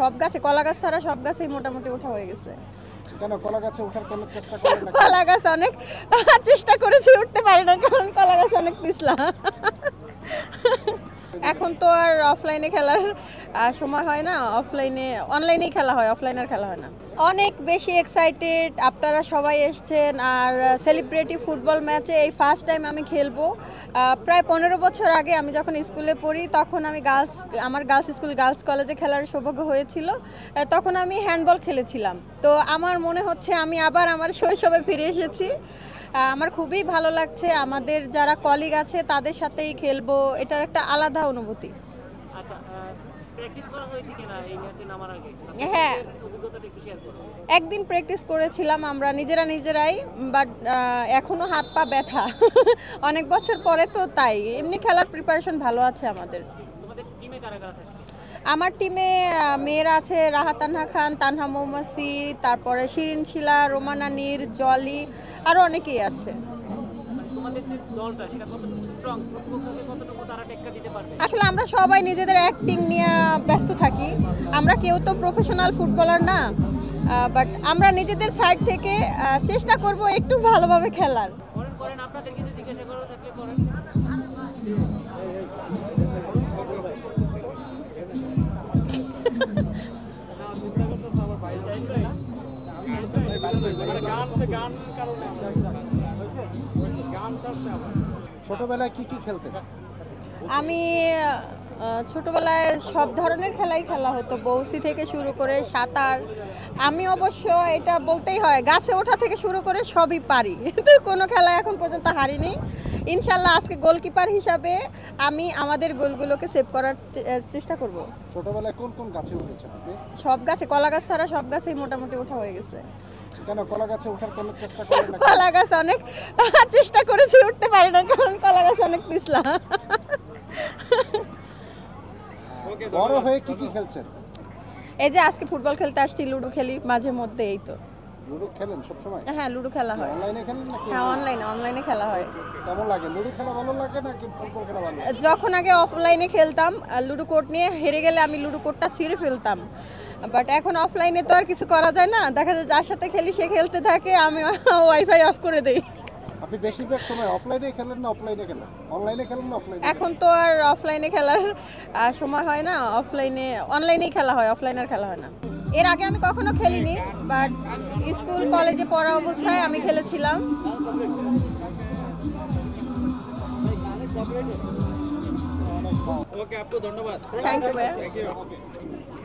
সব গাছে কলা গাছ ছাড়া সব গাছেই মোটামুটি ওঠা হয়ে গেছে। কেন কলা গাছে ওঠার কোনো চেষ্টা করেন না? কলা গাছ অনেক চেষ্টা করেছি, উঠতে পারি না, কারণ কলা গাছ অনেক পিছলা। এখন তো আর অফলাইনে খেলার সময় হয় না, অনলাইনেই খেলা হয়, অফলাইনে আর খেলা হয় না। অনেক বেশি এক্সাইটেড, আপনারা সবাই এসছেন। আর সেলিব্রিটি ফুটবল ম্যাচে এই ফার্স্ট টাইম আমি খেলবো। প্রায় 15 বছর আগে আমি যখন স্কুলে পড়ি, তখন আমি আমার গার্লস কলেজে খেলার সৌভাগ্য হয়েছিল। তখন আমি হ্যান্ডবল খেলেছিলাম। তো আমার মনে হচ্ছে আমি আবার আমার শৈশবে ফিরে এসেছি। আমার খুবই ভালো লাগছে। আমাদের যারা কলিগ আছে তাদের সাথেই খেলবো, এটার একটা আলাদা অনুভূতি। আচ্ছা, প্র্যাকটিস করা হয়েছে কিনা এই ম্যাচে নামার আগে? হ্যাঁ, অভিজ্ঞতাটা একটু শেয়ার করুন। একদিন প্র্যাকটিস করেছিলাম আমরা নিজেরাই, বাট এখনো হাত পা ব্যথা। অনেক বছর পরে তো, তাই এমনি খেলার প্রিপারেশন ভালো আছে আমাদের। তোমাদের টিমে কারা কারা থাকছে? আমার টিমে মেয়েরা আছে রাহা তানহা খান, তানহা মৌমাসি, তারপরে শিরিন শিলা, রোমানা নীর, জলি, আরও অনেকেই আছে। তোমাদের যে দলটা সেটা কতটুকু স্ট্রং, প্রতিপক্ষকে কতটুকু তারা টেক্কা দিতে পারবে? আসলে আমরা সবাই নিজেদের অ্যাক্টিং নিয়ে ব্যস্ত থাকি। আমরা কেউ তো প্রফেশনাল ফুটবলার না, বাট আমরা নিজেদের সাইড থেকে চেষ্টা করব একটু ভালোভাবে খেলার। করেন আপনাদের কিছু জিজ্ঞাসা করার থাকলে করেন। ছোটবেলায় কি কি খেলতেন? আমি ছোটবেলায় সব ধরনের খেলাই খেলা হতো, বৌসি থেকে শুরু করে সাঁতার। আমি অবশ্য এটা বলতেই হয়, গাছে ওঠা থেকে শুরু করে সবই পারি। তো কোনো খেলা এখন পর্যন্ত হারিনি। ইনশাল্লাহ আজকে গোলকিপার হিসাবে আমি আমাদের গোলগুলোকে সেভ করার চেষ্টা করব। ছোটবেলায় কোন কোন গাছে উঠেছেন আপনি? সব গাছে, কলা গাছ ছাড়া সব গাছেই মোটামুটি ওঠা হয়ে গেছে। কেন কলা গাছে ওঠার কোনো চেষ্টা করেন না? কলা গাছ অনেক চেষ্টা করেছি, উঠতে পারি না, কারণ কলা গাছ অনেক পিছলা। বড় হয়ে কি কি খেলছেন? এই যে আজকে ফুটবল খেলতে আসছি, লুডো খেলি মাঝে মধ্যে, এই তো। লুডো খেলেন সব সময়? হ্যাঁ, লুডো খেলা হয়। অনলাইনে খেলেন নাকি? হ্যাঁ, অনলাইনে খেলা হয়। কেমন লাগে? লুডো খেলা ভালো লাগে নাকি ফুটবল খেলা ভালো লাগে? যখন আগে অফলাইনে খেলতাম, লুডো কোড নিয়ে হেরে গেলে আমি লুডো কোডটা ছিঁড়ে ফেলতাম। বাট এখন অফলাইনে তো আর কিছু করা যায় না, দেখা যায় যার সাথে খেলি সে খেলতে থাকে, আমি ওয়াইফাই অফ করে দেই। আপনি বেশিরভাগ সময় অফলাইনে খেলেন না অফলাইনে খেলেন? অনলাইনে খেলেন না অফলাইনে? এখন তো আর অফলাইনে খেলার সময় হয় না, অনলাইনেই খেলা হয়, অফলাইনে আর খেলা হয় না। এর আগে আমি কখনো খেলিনি, বাট স্কুল কলেজে পড়া অবস্থায় আমি খেলেছিলাম। ওকে আপু, ধন্যবাদ। থ্যাংক ইউ ভাইয়া।